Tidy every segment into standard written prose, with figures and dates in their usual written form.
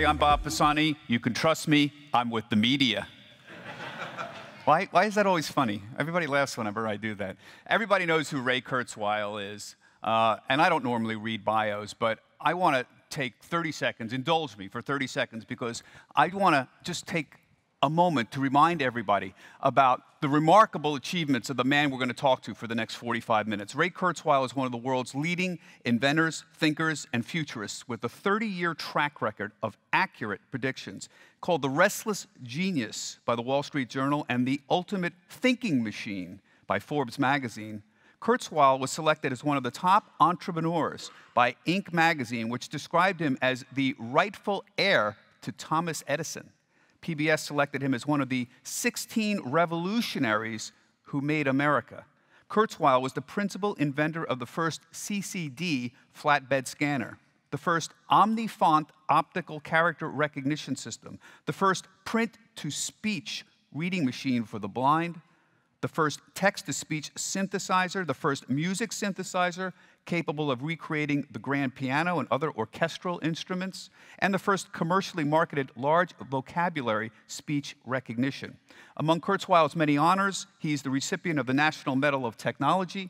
everybody. I'm Bob Pisani. You can trust me. I'm with the media. Why is that always funny? Everybody laughs whenever I do that. Everybody knows who Ray Kurzweil is. And I don't normally read bios, but I want to take 30 seconds, indulge me for 30 seconds, because I want to just take a moment to remind everybody about the remarkable achievements of the man we're going to talk to for the next 45 minutes. Ray Kurzweil is one of the world's leading inventors, thinkers, and futurists with a 30-year track record of accurate predictions. Called the Restless Genius by the Wall Street Journal and the Ultimate Thinking Machine by Forbes magazine, Kurzweil was selected as one of the top entrepreneurs by Inc. magazine, which described him as the rightful heir to Thomas Edison. PBS selected him as one of the 16 revolutionaries who made America. Kurzweil was the principal inventor of the first CCD flatbed scanner, the first OmniFont optical character recognition system, the first print-to-speech reading machine for the blind, the first text-to-speech synthesizer, the first music synthesizer capable of recreating the grand piano and other orchestral instruments, and the first commercially marketed large vocabulary speech recognition. Among Kurzweil's many honors, he's the recipient of the National Medal of Technology,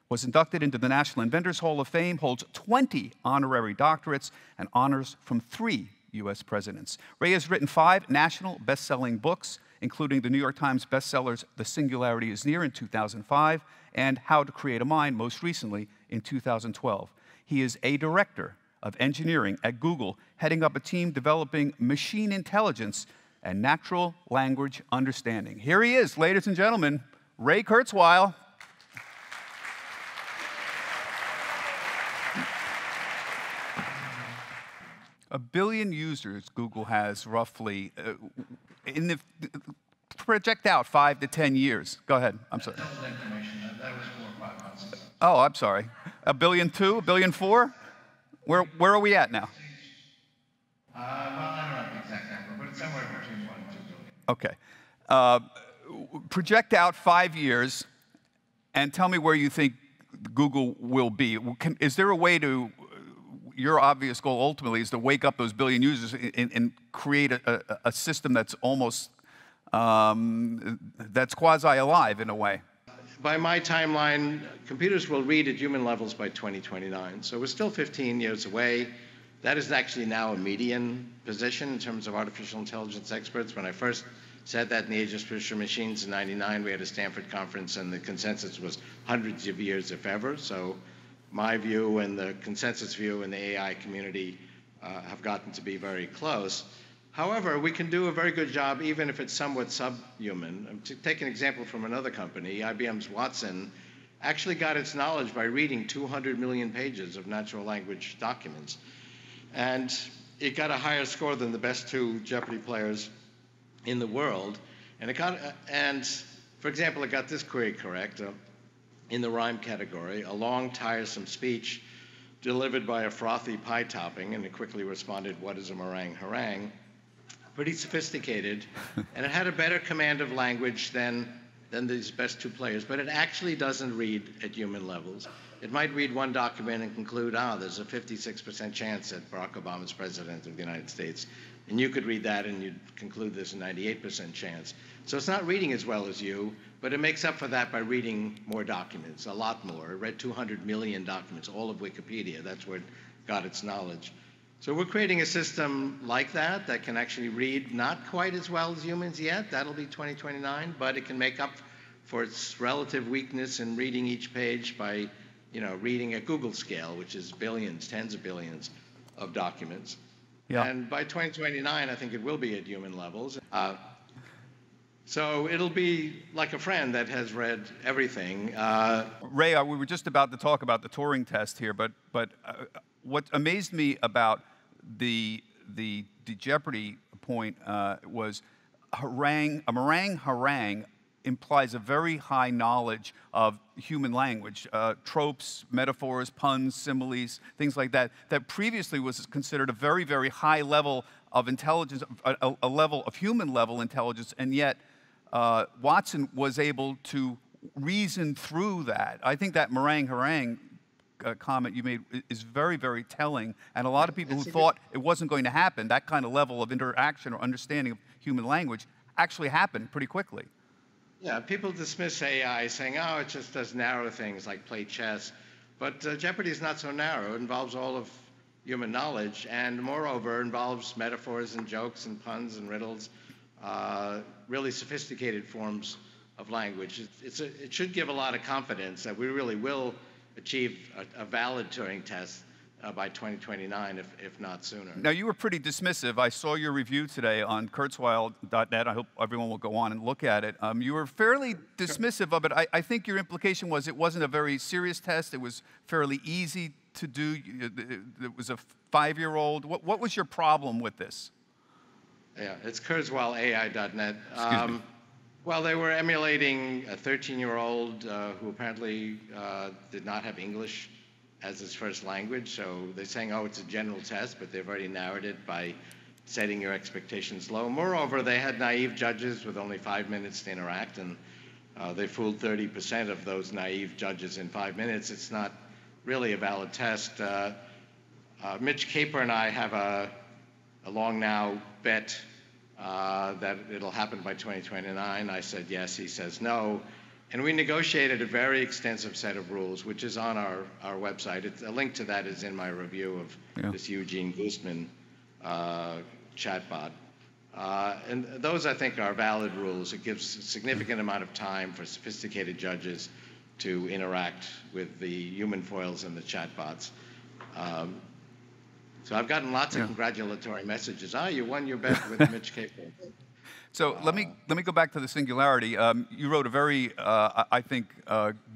was inducted into the National Inventors Hall of Fame, holds 20 honorary doctorates, and honors from 3 U.S. presidents. Ray has written 5 national best-selling books, including the New York Times bestsellers The Singularity is Near in 2005 and How to Create a Mind most recently in 2012. He is a director of engineering at Google, heading up a team developing machine intelligence and natural language understanding. Here he is, ladies and gentlemen, Ray Kurzweil. A billion users Google has roughly project out 5 to 10 years. Go ahead. I'm sorry. That was information. That was 4 or 5 months ago. Oh, I'm sorry. 1.2 billion, 1.4 billion? Where are we at now? Well, I don't know the exact number, but it's somewhere between 1 and 2 billion. Okay. Project out 5 years and tell me where you think Google will be. Is there a way to, your obvious goal ultimately is to wake up those billion users and create a system that's almost, that's quasi-alive in a way? By my timeline, computers will read at human levels by 2029. So we're still 15 years away. That is actually now a median position in terms of artificial intelligence experts. When I first said that in the Age of Spiritual Machines in '99, we had a Stanford conference, and the consensus was hundreds of years, if ever. So my view and the consensus view in the AI community have gotten to be very close. However, we can do a very good job, even if it's somewhat subhuman. To take an example from another company, IBM's Watson actually got its knowledge by reading 200 million pages of natural language documents. And it got a higher score than the best 2 Jeopardy players in the world. And for example, it got this query correct in the rhyme category: a long, tiresome speech delivered by a frothy pie topping, and it quickly responded, "What is a meringue harangue?" Pretty sophisticated, and it had a better command of language than these best 2 players, but it actually doesn't read at human levels. It might read one document and conclude, there's a 56% chance that Barack Obama's president of the United States. And you could read that and you'd conclude there's a 98% chance. So it's not reading as well as you, but it makes up for that by reading more documents, a lot more. It read 200 million documents, all of Wikipedia. That's where it got its knowledge. So we're creating a system like that that can actually read not quite as well as humans yet. That'll be 2029, but it can make up for its relative weakness in reading each page by, reading at Google scale, which is billions, tens of billions of documents. Yeah. And by 2029, I think it will be at human levels. So it'll be like a friend that has read everything. Ray, we were just about to talk about the Turing test here, but what amazed me about the Jeopardy point was a meringue harangue implies a very high knowledge of human language, tropes, metaphors, puns, similes, things like that, that previously was considered a very, very high level of intelligence, a level of human level intelligence, and yet Watson was able to reason through that. I think that meringue harangue comment you made is very, very telling. And a lot of people who thought it wasn't going to happen, that kind of level of interaction or understanding of human language, actually happened pretty quickly. Yeah, people dismiss AI saying, oh, it just does narrow things like play chess. But Jeopardy is not so narrow. It involves all of human knowledge, and moreover, involves metaphors and jokes and puns and riddles, really sophisticated forms of language. It should give a lot of confidence that we really will achieve a valid Turing test by 2029, if not sooner. Now, you were pretty dismissive. I saw your review today on Kurzweil.net. I hope everyone will go on and look at it. You were fairly dismissive of it. I think your implication was it wasn't a very serious test. It was fairly easy to do. It was a 5-year-old. What was your problem with this? Yeah, it's KurzweilAI.net. Excuse me. Well, they were emulating a 13-year-old who apparently did not have English as his first language. So they're saying, oh, it's a general test, but they've already narrowed it by setting your expectations low. Moreover, they had naive judges with only 5 minutes to interact, and they fooled 30% of those naive judges in 5 minutes. It's not really a valid test. Mitch Caper and I have a long now bet that it'll happen by 2029. I said yes, he says no. And we negotiated a very extensive set of rules, which is on our website. A link to that is in my review of this Eugene Guzman chatbot. And those, I think, are valid rules. It gives a significant amount of time for sophisticated judges to interact with the human foils and the chatbots. So I've gotten lots of congratulatory messages. Ah, you won your bet with Mitch Caper. So let me go back to the singularity. You wrote a very, I think,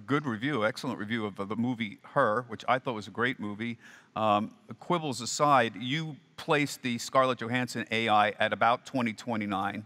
good review, excellent review of the movie Her, which I thought was a great movie. Quibbles aside, you placed the Scarlett Johansson AI at about 2029.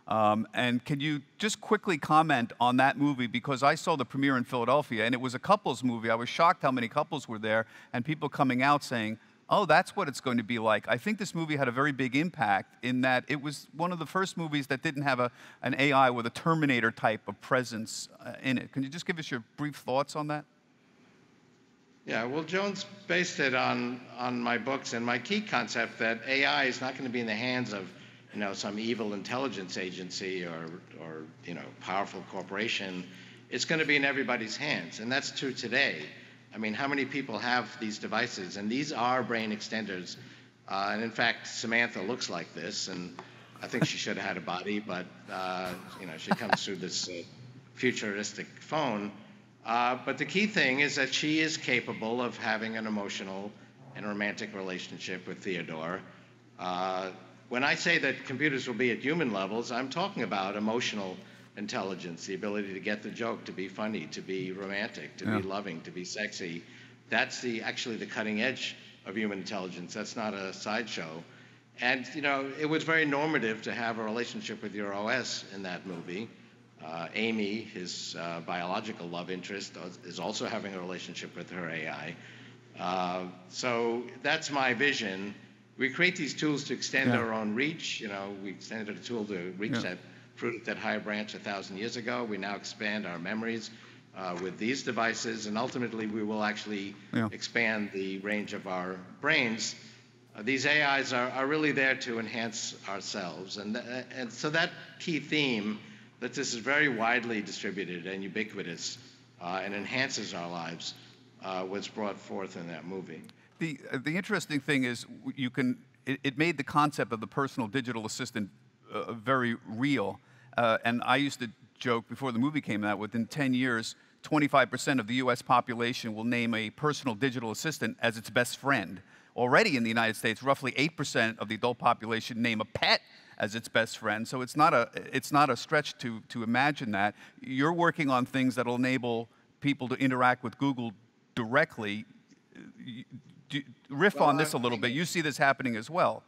And can you just quickly comment on that movie? Because I saw the premiere in Philadelphia, and it was a couples movie. I was shocked how many couples were there, and people coming out saying, oh, that's what it's going to be like. I think this movie had a very big impact in that it was one of the first movies that didn't have an AI with a Terminator type of presence in it. Can you just give us your brief thoughts on that? Yeah, well, Jones based it on my books and my key concept that AI is not going to be in the hands of, some evil intelligence agency or powerful corporation. It's going to be in everybody's hands, and that's true today. I mean, how many people have these devices? And these are brain extenders. And in fact, Samantha looks like this, and I think she should have had a body, but she comes through this futuristic phone. But the key thing is that she is capable of having an emotional and romantic relationship with Theodore. When I say that computers will be at human levels, I'm talking about emotional intelligence, the ability to get the joke, to be funny, to be romantic, to be loving, to be sexy. That's actually the cutting edge of human intelligence. That's not a sideshow. And, it was very normative to have a relationship with your OS in that movie. Amy, his biological love interest, is also having a relationship with her AI. So that's my vision. We create these tools to extend our own reach. We extended a tool to reach that fruit that higher branch 1,000 years ago. We now expand our memories with these devices, and ultimately we will actually expand the range of our brains. These AIs are really there to enhance ourselves, and so that key theme, that this is very widely distributed and ubiquitous and enhances our lives, was brought forth in that movie. The interesting thing is it made the concept of the personal digital assistant very real. And I used to joke before the movie came out, within 10 years, 25% of the US population will name a personal digital assistant as its best friend. Already in the United States, roughly 8% of the adult population name a pet as its best friend. So it's not a stretch to imagine that. You're working on things that will enable people to interact with Google directly. Riff on this a little bit. You see this happening as well.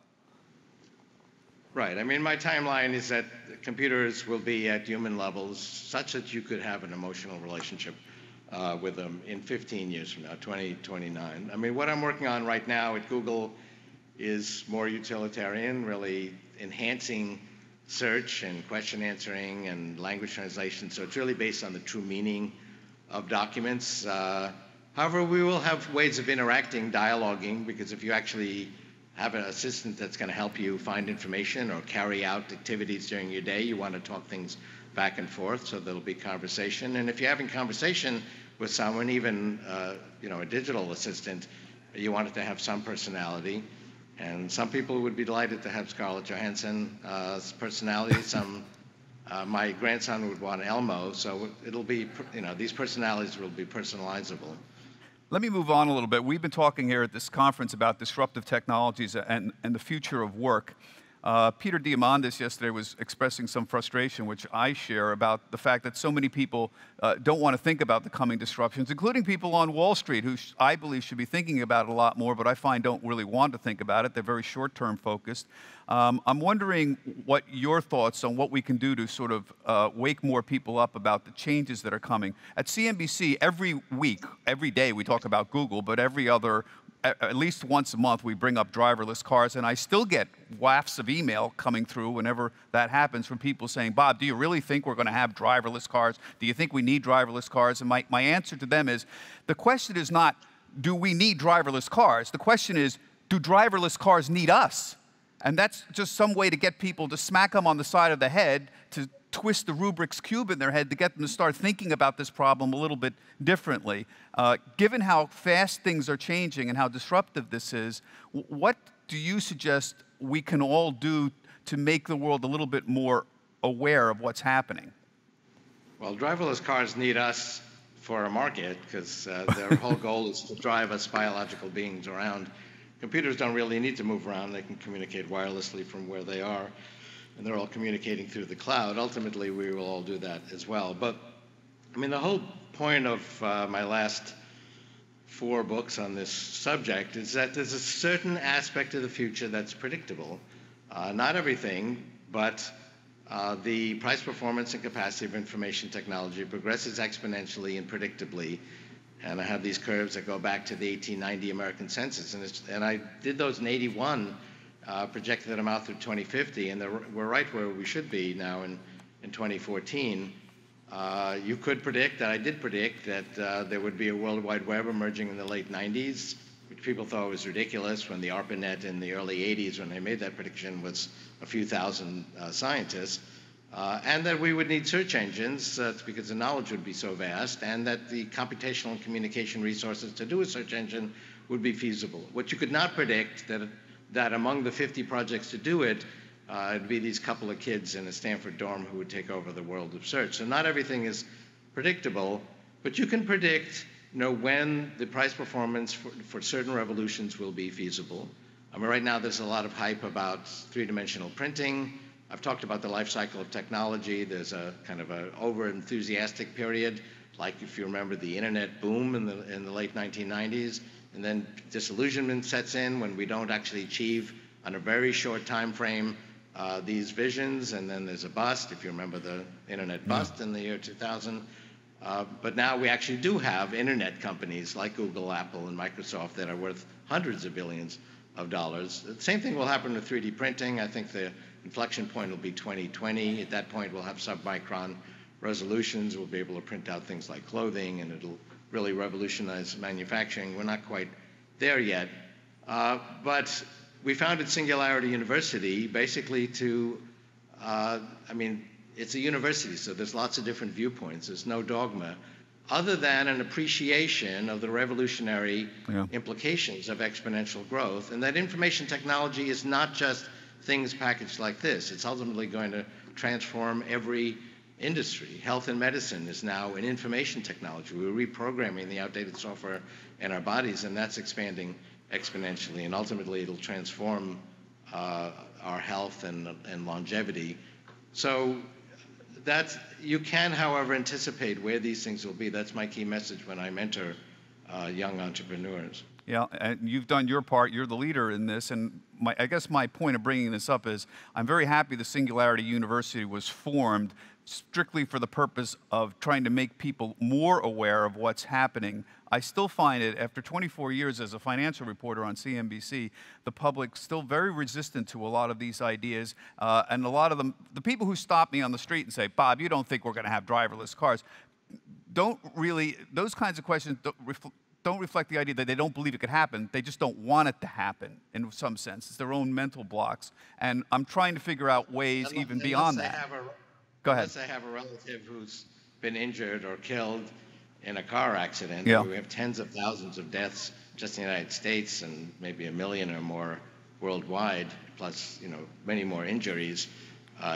Right. I mean, my timeline is that computers will be at human levels such that you could have an emotional relationship with them in 15 years from now, 2029. I mean, what I'm working on right now at Google is more utilitarian, really enhancing search and question answering and language translation. So it's really based on the true meaning of documents. However, we will have ways of interacting, dialoguing, because if you actually have an assistant that's going to help you find information or carry out activities during your day, you want to talk things back and forth, so there'll be conversation. And if you're having conversation with someone, even a digital assistant, you want it to have some personality. And some people would be delighted to have Scarlett Johansson's personality. My grandson would want Elmo, so it'll be, these personalities will be personalizable. Let me move on a little bit. We've been talking here at this conference about disruptive technologies and the future of work. Peter Diamandis yesterday was expressing some frustration, which I share, about the fact that so many people don't want to think about the coming disruptions, including people on Wall Street, who I believe should be thinking about it a lot more, but I find don't really want to think about it. They're very short-term focused. I'm wondering what your thoughts on what we can do to sort of wake more people up about the changes that are coming. At CNBC, every week, every day, we talk about Google, but at least once a month, we bring up driverless cars, and I still get wafts of email coming through whenever that happens from people saying, Bob, do you really think we're going to have driverless cars? Do you think we need driverless cars? And my answer to them is, the question is not, do we need driverless cars? The question is, do driverless cars need us? And that's just some way to get people to smack them on the side of the head, to twist the Rubik's Cube in their head, to get them to start thinking about this problem a little bit differently. Given how fast things are changing and how disruptive this is, what do you suggest we can all do to make the world a little bit more aware of what's happening? Well, driverless cars need us for a market, because their whole goal is to drive us biological beings around. Computers don't really need to move around. They can communicate wirelessly from where they are, and they're all communicating through the cloud. Ultimately, we will all do that as well. But, I mean, the whole point of my last 4 books on this subject is that there's a certain aspect of the future that's predictable. Not everything, but the price, performance, and capacity of information technology progresses exponentially and predictably. And I have these curves that go back to the 1890 American census. And I did those in 81, projected them out through 2050, and we're right where we should be now in 2014. You could predict, and I did predict, that there would be a World Wide Web emerging in the late 90s, which people thought was ridiculous when the ARPANET in the early 80s, when they made that prediction, was a few thousand scientists. And that we would need search engines because the knowledge would be so vast, and that the computational and communication resources to do a search engine would be feasible. What you could not predict, that among the 50 projects to do it, it'd be these couple of kids in a Stanford dorm who would take over the world of search. So not everything is predictable, but you can predict when the price performance for certain revolutions will be feasible. I mean, right now there's a lot of hype about 3-dimensional printing. I've talked about the life cycle of technology. There's a kind of an over-enthusiastic period, like if you remember the internet boom in the late 1990s, and then disillusionment sets in when we don't actually achieve, on a very short time frame, these visions, and then there's a bust, if you remember the internet bust in the year 2000. But now we actually do have internet companies like Google, Apple, and Microsoft that are worth hundreds of billions of dollars. The same thing will happen with 3D printing. I think the inflection point will be 2020. At that point, we'll have submicron resolutions. We'll be able to print out things like clothing, and it'll really revolutionize manufacturing. We're not quite there yet. But we founded Singularity University basically to, it's a university, so there's lots of different viewpoints. There's no dogma, other than an appreciation of the revolutionary implications of exponential growth, and that information technology is not just things packaged like this. It's ultimately going to transform every industry. Health and medicine is now an information technology. We're reprogramming the outdated software in our bodies, and that's expanding exponentially, and ultimately it'll transform our health and longevity. So you can, however, anticipate where these things will be. That's my key message when I mentor young entrepreneurs. Yeah, and you've done your part. You're the leader in this, and I guess my point of bringing this up is I'm very happy the Singularity University was formed strictly for the purpose of trying to make people more aware of what's happening. I still find it, after 24 years as a financial reporter on CNBC, the public's still very resistant to a lot of these ideas, and a lot of them, the people who stop me on the street and say, Bob, you don't think we're going to have driverless cars, don't really, those kinds of questions don't reflect the idea that they don't believe it could happen. They just don't want it to happen in some sense. It's their own mental blocks. And I'm trying to figure out ways even beyond that. Go ahead. Unless they have a relative who's been injured or killed in a car accident. Yeah. We have tens of thousands of deaths just in the United States and maybe 1 million or more worldwide, plus many more injuries.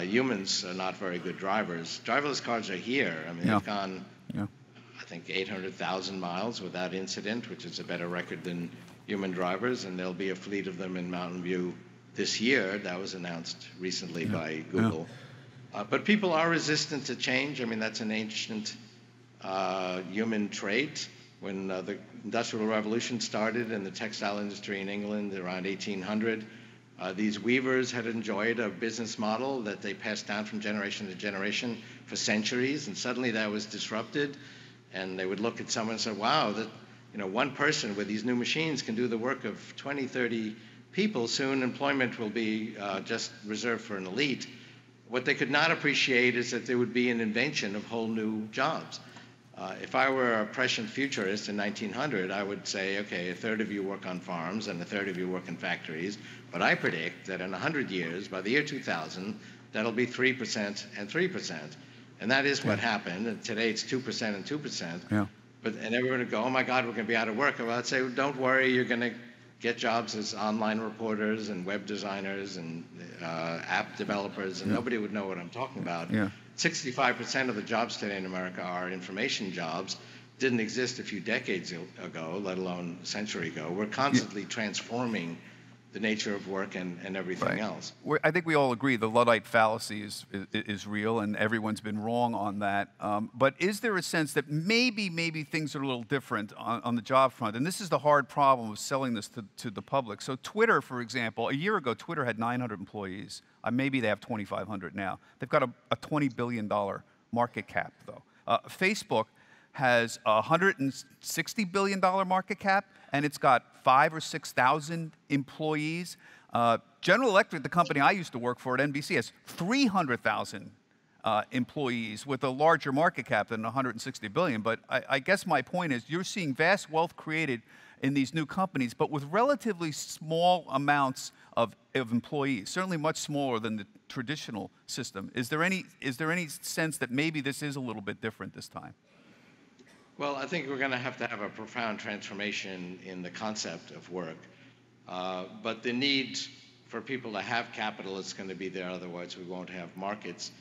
Humans are not very good drivers. Driverless cars are here. I mean, they've gone, I think, 800,000 miles without incident, which is a better record than human drivers, and there'll be a fleet of them in Mountain View this year. That was announced recently by Google. But people are resistant to change. I mean, that's an ancient human trait. When the Industrial Revolution started in the textile industry in England around 1800, these weavers had enjoyed a business model that they passed down from generation to generation for centuries, and suddenly that was disrupted. And they would look at someone and say, wow, that one person with these new machines can do the work of 20, 30 people. Soon employment will be just reserved for an elite. What they could not appreciate is that there would be an invention of whole new jobs. If I were a prescient futurist in 1900, I would say, okay, a third of you work on farms and a third of you work in factories. But I predict that in 100 years, by the year 2000, that'll be 3% and 3%. And that is what happened. And today it's 2% and 2%. Yeah. And everyone would go, oh my God, we're going to be out of work. Well, I'd say, well, don't worry, you're going to get jobs as online reporters and web designers and app developers, and nobody would know what I'm talking about. 65% of the jobs today in America are information jobs. Didn't exist a few decades ago, let alone a century ago. We're constantly transforming the nature of work and everything else. I think we all agree the Luddite fallacy is real, and everyone's been wrong on that. But is there a sense that maybe things are a little different on the job front? And this is the hard problem of selling this to the public. So Twitter, for example, a year ago, Twitter had 900 employees. Maybe they have 2,500 now. They've got a $20 billion market cap, though. Facebook has a $160 billion market cap, and it's got 5,000 or 6,000 employees. General Electric, the company I used to work for at NBC, has 300,000 employees with a larger market cap than 160 billion. But I guess my point is you're seeing vast wealth created in these new companies, but with relatively small amounts of employees, certainly much smaller than the traditional system. Is there any sense that maybe this is a little bit different this time? Well, I think we're going to have a profound transformation in the concept of work. But the need for people to have capital is going to be there, otherwise we won't have markets.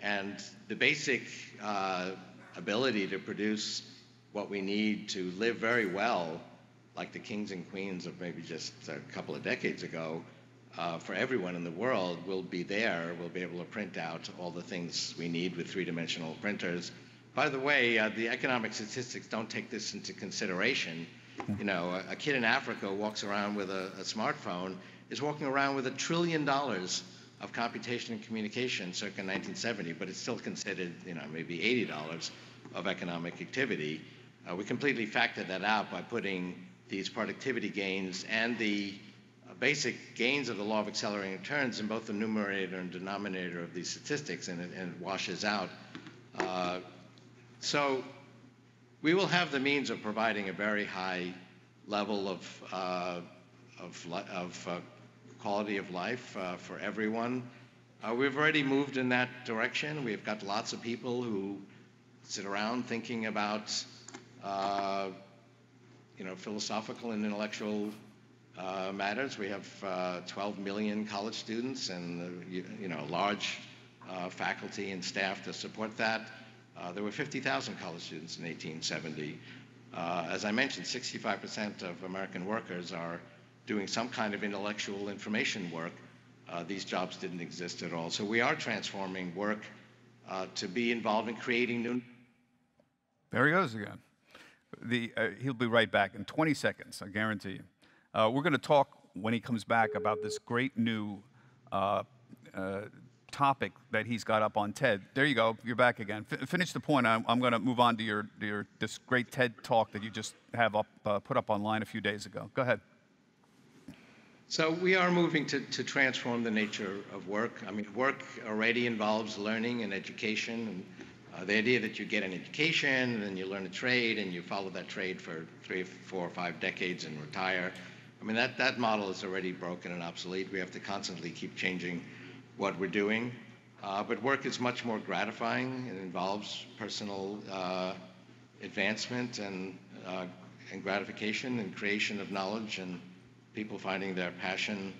And the basic ability to produce what we need to live very well, like the kings and queens of maybe just a couple of decades ago, for everyone in the world will be there. We'll be able to print out all the things we need with three-dimensional printers. By the way, the economic statistics don't take this into consideration. A kid in Africa walks around with a smartphone, is walking around with $1 trillion of computation and communication circa 1970, but it's still considered, maybe $80 of economic activity. We completely factored that out by putting these productivity gains and the basic gains of the law of accelerating returns in both the numerator and denominator of these statistics, and it washes out. So we will have the means of providing a very high level of quality of life for everyone. We've already moved in that direction. We've got lots of people who sit around thinking about philosophical and intellectual matters. We have 12 million college students and large faculty and staff to support that. There were 50,000 college students in 1870. As I mentioned, 65% of American workers are doing some kind of intellectual information work. These jobs didn't exist at all. So we are transforming work to be involved in creating new. There he goes again. He'll be right back in 20 seconds, I guarantee you. We're going to talk when he comes back about this great new topic that he's got up on TED. There you go. You're back again. Finish the point. I'm going to move on to this great TED talk that you just have put up online a few days ago. Go ahead. So we are moving to transform the nature of work. I mean, work already involves learning and education, The idea that you get an education, and then you learn a trade, and you follow that trade for 3, 4, or 5 decades and retire. I mean, that model is already broken and obsolete. We have to constantly keep changing what we're doing. But work is much more gratifying. It involves personal advancement and gratification and creation of knowledge and people finding their passion.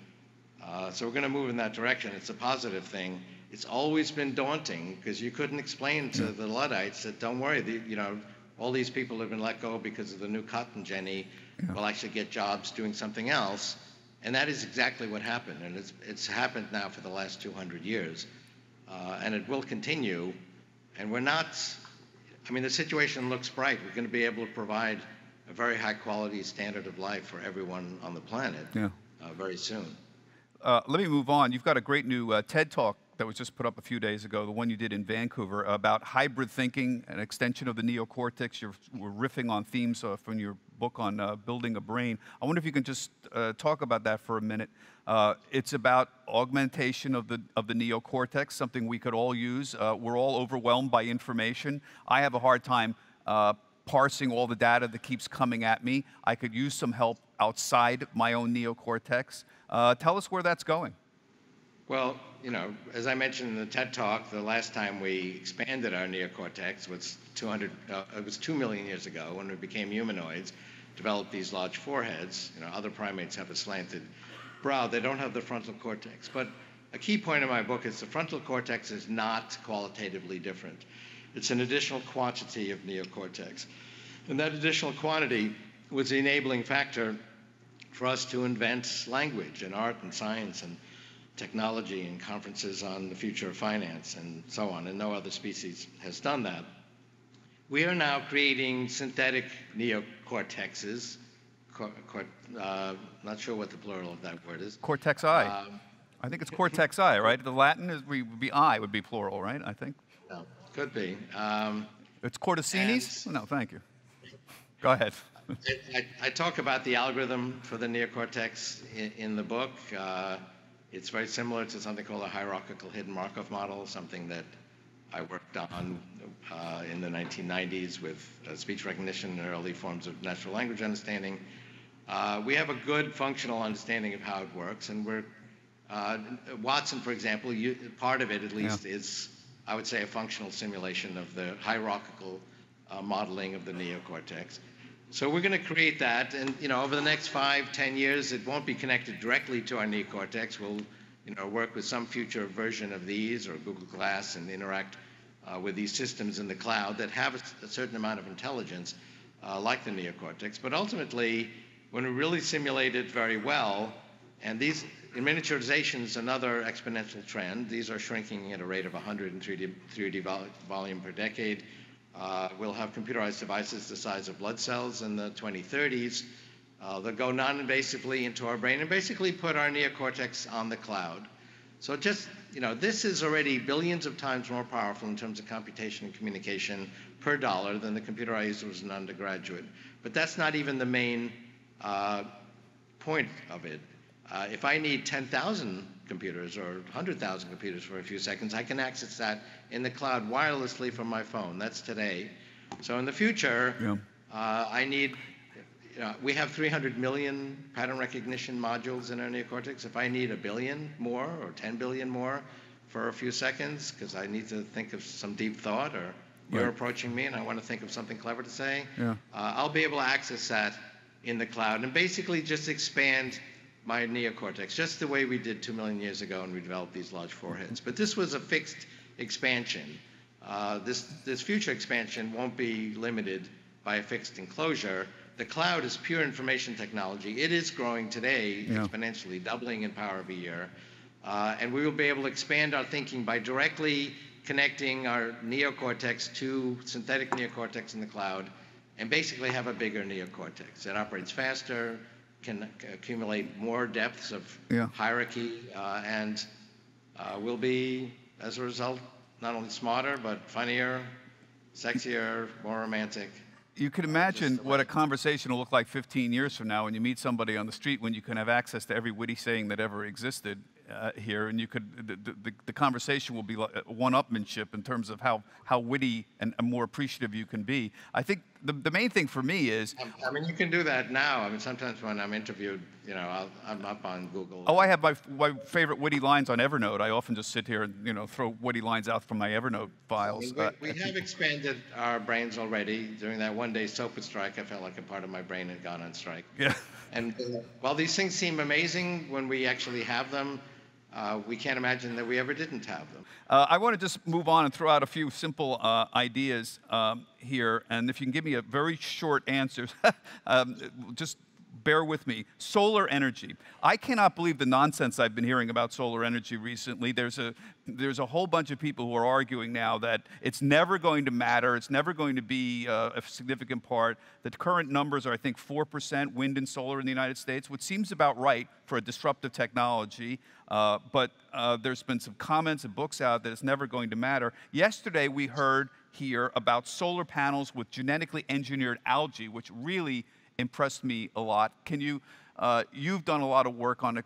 So we're going to move in that direction. It's a positive thing. It's always been daunting because you couldn't explain to the Luddites that, don't worry, all these people have been let go because of the new cotton Jenny will actually get jobs doing something else. And that is exactly what happened. And it's happened now for the last 200 years. And it will continue. And we're not, I mean, the situation looks bright. We're going to be able to provide a very high quality standard of life for everyone on the planet very soon. Let me move on. You've got a great new TED Talk that was just put up a few days ago, the one you did in Vancouver, about hybrid thinking, an extension of the neocortex. We're riffing on themes from your book on building a brain. I wonder if you can just talk about that for a minute. It's about augmentation of the neocortex, something we could all use. We're all overwhelmed by information. I have a hard time parsing all the data that keeps coming at me. I could use some help outside my own neocortex. Tell us where that's going. Well, you know, as I mentioned in the TED Talk, the last time we expanded our neocortex was 2 million years ago when we became humanoids, developed these large foreheads. You know, other primates have a slanted brow. They don't have the frontal cortex. But a key point in my book is the frontal cortex is not qualitatively different. It's an additional quantity of neocortex. And that additional quantity was the enabling factor for us to invent language and art and science and technology and conferences on the future of finance and so on, and no other species has done that. We are now creating synthetic neocortexes, not sure what the plural of that word is. Cortex-I. I think it's cortex-I, right? The Latin would be I, would be plural, right? I think. No, could be. It's corticinis? No, thank you. Go ahead. I talk about the algorithm for the neocortex in the book. It's very similar to something called a hierarchical hidden Markov model, something that I worked on in the 1990s with speech recognition and early forms of natural language understanding. We have a good functional understanding of how it works, and Watson, for example, part of it at least is, I would say, a functional simulation of the hierarchical modeling of the neocortex. So we're going to create that, and over the next 5, 10 years, it won't be connected directly to our neocortex. We'll work with some future version of these or Google Glass and interact with these systems in the cloud that have a certain amount of intelligence, like the neocortex. But ultimately, when we really simulate it very well, and these in miniaturization is another exponential trend. These are shrinking at a rate of 100 in 3D volume per decade. We'll have computerized devices the size of blood cells in the 2030s. They'll go non-invasively into our brain and basically put our neocortex on the cloud. So just, this is already billions of times more powerful in terms of computation and communication per dollar than the computer I used as an undergraduate. But that's not even the main point of it. If I need 10,000 computers or 100,000 computers for a few seconds, I can access that in the cloud wirelessly from my phone. That's today. So in the future, I need, we have 300 million pattern recognition modules in our neocortex. If I need 1 billion more or 10 billion more for a few seconds, because I need to think of some deep thought, or you're approaching me and I want to think of something clever to say, I'll be able to access that in the cloud and basically just expand my neocortex, just the way we did 2 million years ago when we developed these large foreheads. But this was a fixed expansion. This future expansion won't be limited by a fixed enclosure. The cloud is pure information technology. It is growing today exponentially, doubling in power every year. And we will be able to expand our thinking by directly connecting our neocortex to synthetic neocortex in the cloud and basically have a bigger neocortex. It operates faster, can accumulate more depths of hierarchy, and will be, as a result, not only smarter, but funnier, sexier, more romantic. You can imagine what a conversation will look like 15 years from now when you meet somebody on the street, when you can have access to every witty saying that ever existed here, and you could the conversation will be like one-upmanship in terms of how witty and more appreciative you can be. I think the main thing for me is. I mean, you can do that now. I mean, sometimes when I'm interviewed, I'm up on Google. Oh, I have my favorite witty lines on Evernote. I often just sit here and throw witty lines out from my Evernote files. I mean, we have expanded our brains already. During that one-day soap strike, I felt like a part of my brain had gone on strike. Yeah. And while these things seem amazing when we actually have them, we can't imagine that we ever didn't have them. I want to just move on and throw out a few simple ideas here, and if you can give me a very short answer, just bear with me. Solar energy. I cannot believe the nonsense I've been hearing about solar energy recently. There's a whole bunch of people who are arguing now that it's never going to matter, it's never going to be a significant part. The current numbers are, I think, 4% wind and solar in the United States, which seems about right for a disruptive technology. But there's been some comments and books out that it's never going to matter. Yesterday, we heard here about solar panels with genetically engineered algae, which really impressed me a lot. Can you, you've done a lot of work on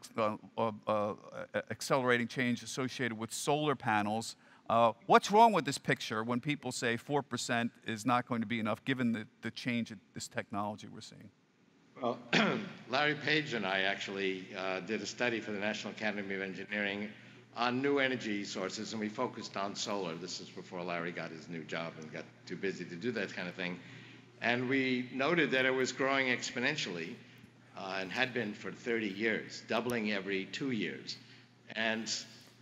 accelerating change associated with solar panels. What's wrong with this picture when people say 4% is not going to be enough, given the change in this technology we're seeing? Well, Larry Page and I actually did a study for the National Academy of Engineering on new energy sources, and we focused on solar. This is before Larry got his new job and got too busy to do that kind of thing. And we noted that it was growing exponentially and had been for 30 years, doubling every 2 years. And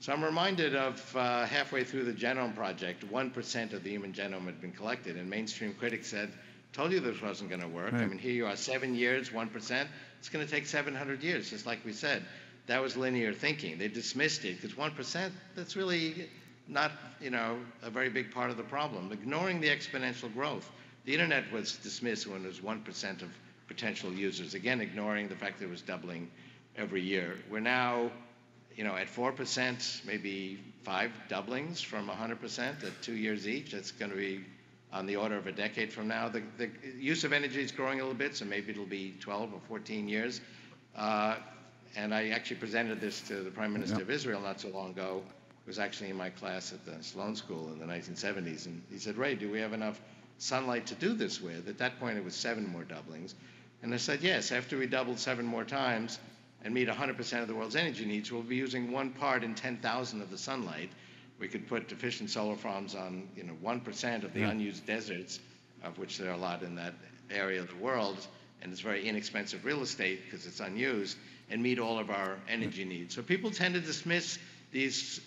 so I'm reminded of halfway through the Genome Project, 1% of the human genome had been collected, and mainstream critics said, told you this wasn't going to work. Right. I mean, here you are, 7 years, 1%. It's going to take 700 years, just like we said. That was linear thinking. They dismissed it because 1%, that's really not, a very big part of the problem. Ignoring the exponential growth. The internet was dismissed when it was 1% of potential users. Again, ignoring the fact that it was doubling every year. We're now, at 4%, maybe 5 doublings from 100% at 2 years each. That's going to be on the order of a decade from now. The use of energy is growing a little bit, so maybe it'll be 12 or 14 years. And I actually presented this to the Prime Minister of Israel not so long ago. It was actually in my class at the Sloan School in the 1970s. And he said, Ray, do we have enough sunlight to do this with? At that point, it was 7 more doublings. And I said, yes, after we doubled 7 more times and meet 100% of the world's energy needs, we'll be using 1 part in 10,000 of the sunlight. We could put efficient solar farms on 1% of the unused deserts, of which there are a lot in that area of the world, and it's very inexpensive real estate because it's unused, and meet all of our energy needs. So people tend to dismiss these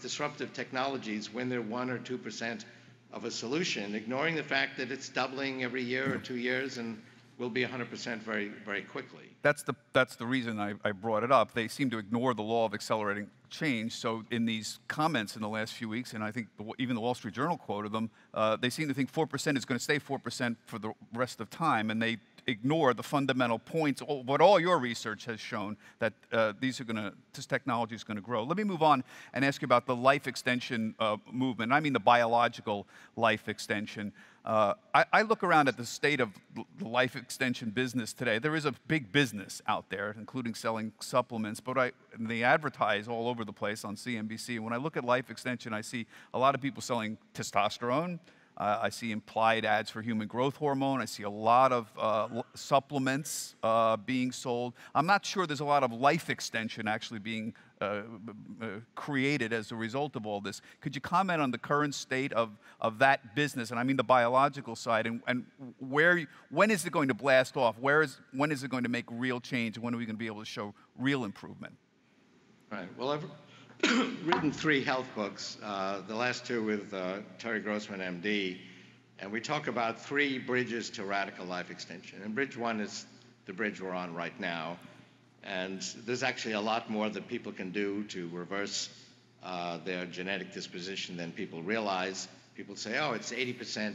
disruptive technologies when they're 1 or 2% of a solution, ignoring the fact that it's doubling every year or 2 years and will be 100% very, very quickly. That's the reason I brought it up. They seem to ignore the law of accelerating change. So in these comments in the last few weeks, and I think even the Wall Street Journal quoted them, they seem to think 4% is going to stay 4% for the rest of time, and they ignore the fundamental points, what all your research has shown, that this technology is going to grow. Let me move on and ask you about the life extension movement. I mean the biological life extension. I look around at the state of the life extension business today. There is a big business out there, including selling supplements, but they advertise all over the place on CNBC. And when I look at life extension, I see a lot of people selling testosterone. I see implied ads for human growth hormone. I see a lot of supplements being sold. I'm not sure there's a lot of life extension actually being created as a result of all this. Could you comment on the current state of that business, and I mean the biological side, and when is it going to blast off? When is it going to make real change, and when are we going to be able to show real improvement? Right. Well, I've written 3 health books, the last 2 with Terry Grossman, MD, and we talk about 3 bridges to radical life extension. And bridge 1 is the bridge we're on right now. And there's actually a lot more that people can do to reverse their genetic disposition than people realize. People say, oh, it's 80%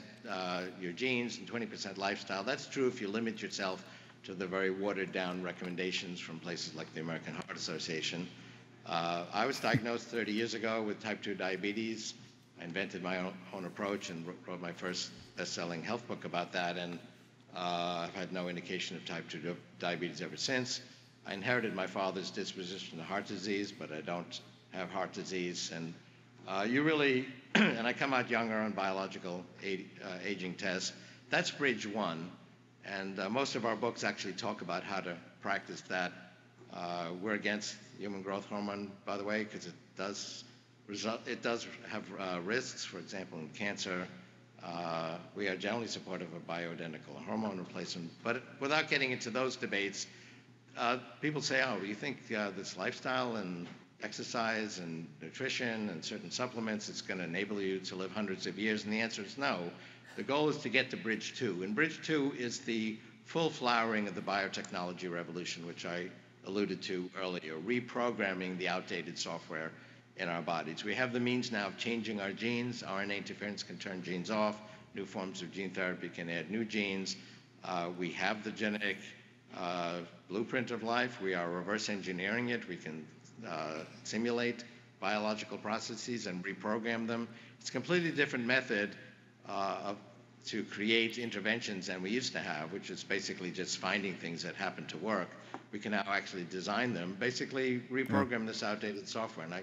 your genes and 20% lifestyle. That's true if you limit yourself to the very watered down recommendations from places like the American Heart Association. I was diagnosed 30 years ago with type 2 diabetes. I invented my own approach and wrote my first best-selling health book about that, and I've had no indication of type 2 diabetes ever since. I inherited my father's disposition to heart disease, but I don't have heart disease. And you really, and I come out younger on biological aging tests. That's bridge one. And most of our books actually talk about how to practice that. We're against human growth hormone, by the way, because it does have risks, for example, in cancer. We are generally supportive of bioidentical hormone replacement. But without getting into those debates, people say, oh, you think this lifestyle and exercise and nutrition and certain supplements, it's going to enable you to live hundreds of years? And the answer is no. The goal is to get to bridge two. And bridge two is the full flowering of the biotechnology revolution, which I alluded to earlier, reprogramming the outdated software in our bodies. We have the means now of changing our genes. RNA interference can turn genes off. New forms of gene therapy can add new genes. We have the genetic blueprint of life. We are reverse engineering it. We can simulate biological processes and reprogram them. It's a completely different method to create interventions than we used to have, which is basically just finding things that happen to work. We can now actually design them, basically reprogram this outdated software. And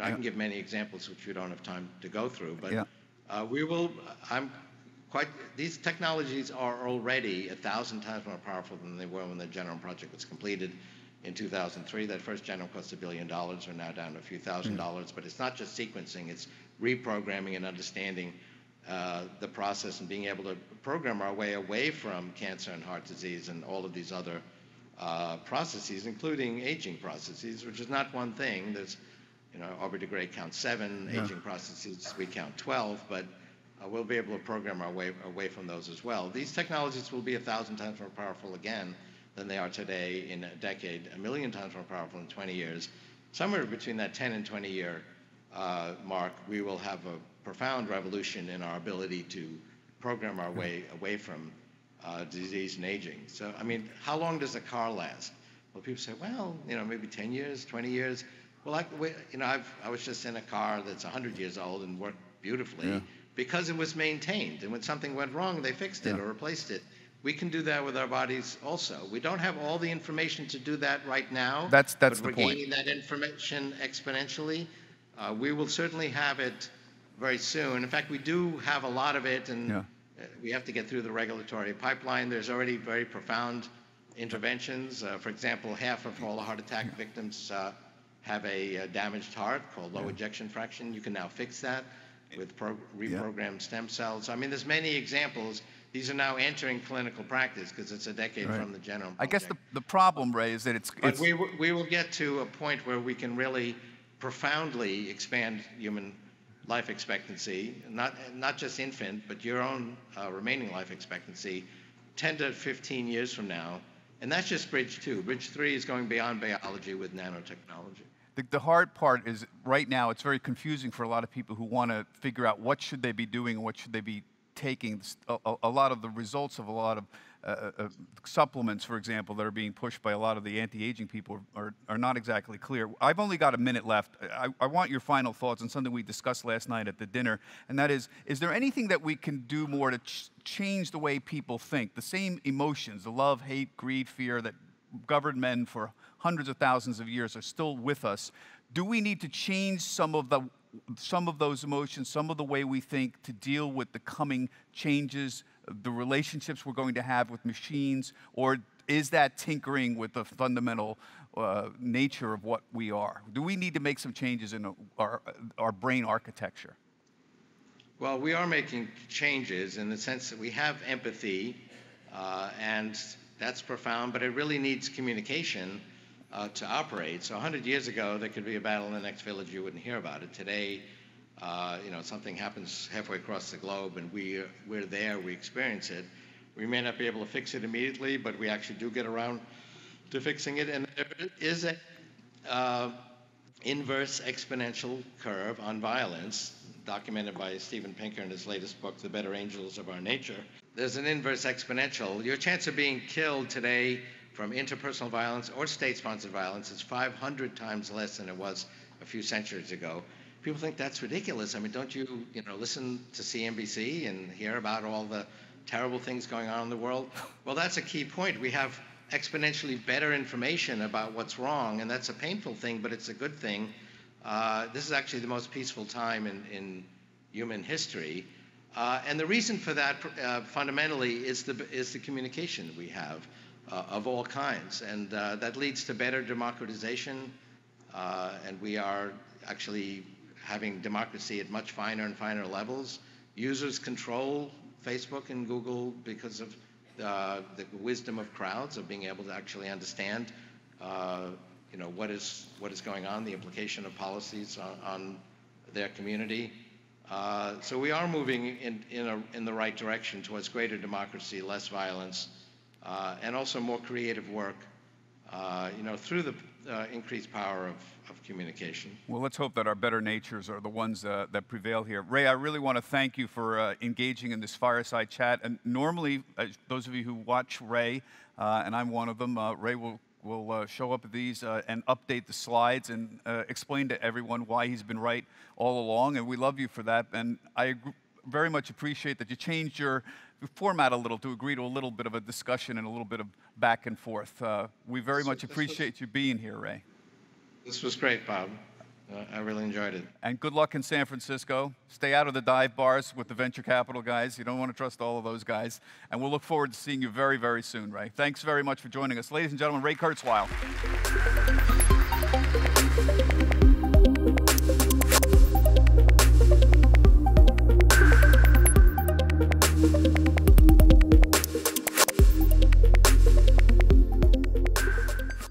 I can give many examples which we don't have time to go through, but these technologies are already 1,000 times more powerful than they were when the Genome Project was completed in 2003. That first genome cost $1 billion. We're now down to a few $1,000s, but it's not just sequencing, it's reprogramming and understanding the process and being able to program our way away from cancer and heart disease and all of these other processes, including aging processes, which is not one thing. There's, Aubrey de Grey counts 7 aging processes, we count 12, but we'll be able to program our way away from those as well. These technologies will be 1,000 times more powerful again than they are today in a decade, 1,000,000 times more powerful in 20 years. Somewhere between that 10 and 20 year mark, we will have a profound revolution in our ability to program our way away from disease and aging. So, I mean, how long does a car last? Well, people say, well, maybe 10 years, 20 years. Well, I was just in a car that's 100 years old and worked beautifully because it was maintained. And when something went wrong, they fixed it or replaced it. We can do that with our bodies also. We don't have all the information to do that right now. That's but the we're point. Gaining that information exponentially. We will certainly have it very soon. In fact, we do have a lot of it, and we have to get through the regulatory pipeline. There's already very profound interventions. For example, half of all the heart attack victims have a damaged heart called low ejection fraction. You can now fix that with reprogrammed stem cells. I mean, there's many examples. These are now entering clinical practice because it's a decade from the Genome Project. I guess the problem, Ray, is that it's we will get to a point where we can really profoundly expand human life expectancy, not just infant, but your own remaining life expectancy 10 to 15 years from now. And that's just bridge two. Bridge three is going beyond biology with nanotechnology. The hard part is right now it's very confusing for a lot of people who want to figure out what should they be doing and what should they be taking. A lot of the results of a lot of supplements, for example, that are being pushed by a lot of the anti-aging people are not exactly clear. I've only got a minute left. I want your final thoughts on something we discussed last night at the dinner, and that is there anything that we can do more to change the way people think? The same emotions, the love, hate, greed, fear that governed men for hundreds of thousands of years are still with us. Do we need to change some of those emotions, some of the way we think to deal with the coming changes, the relationships we're going to have with machines, or is that tinkering with the fundamental nature of what we are? Do we need to make some changes in our brain architecture? Well, we are making changes in the sense that we have empathy, and that's profound, but it really needs communication to operate. So 100 years ago, there could be a battle in the next village, you wouldn't hear about it. Today, something happens halfway across the globe and we're there, we experience it. We may not be able to fix it immediately, but we actually do get around to fixing it. And there is an inverse exponential curve on violence, documented by Steven Pinker in his latest book, The Better Angels of Our Nature. There's an inverse exponential. Your chance of being killed today from interpersonal violence or state-sponsored violence is 500 times less than it was a few centuries ago. People think that's ridiculous. I mean, don't you listen to CNBC and hear about all the terrible things going on in the world? Well, that's a key point. We have exponentially better information about what's wrong, and that's a painful thing, but it's a good thing. This is actually the most peaceful time in human history. And the reason for that, fundamentally, is the communication we have of all kinds. And that leads to better democratization. And we are actually having democracy at much finer and finer levels. Users control Facebook and Google because of the wisdom of crowds, of being able to actually understand what is going on, the implication of policies on their community. So we are moving in the right direction towards greater democracy, less violence, and also more creative work, through the increased power of communication. Well, let's hope that our better natures are the ones that prevail here. Ray, I really want to thank you for engaging in this fireside chat. And normally, those of you who watch Ray, and I'm one of them, Ray will show up at these and update the slides and explain to everyone why he's been right all along, and we love you for that. And I very much appreciate that you changed your format a little to agree to a little bit of a discussion and a little bit of back and forth. We very much appreciate you being here, Ray. This was great, Bob. I really enjoyed it. And good luck in San Francisco. Stay out of the dive bars with the venture capital guys. You don't want to trust all of those guys. And we'll look forward to seeing you very, very soon, Ray. Thanks very much for joining us. Ladies and gentlemen, Ray Kurzweil.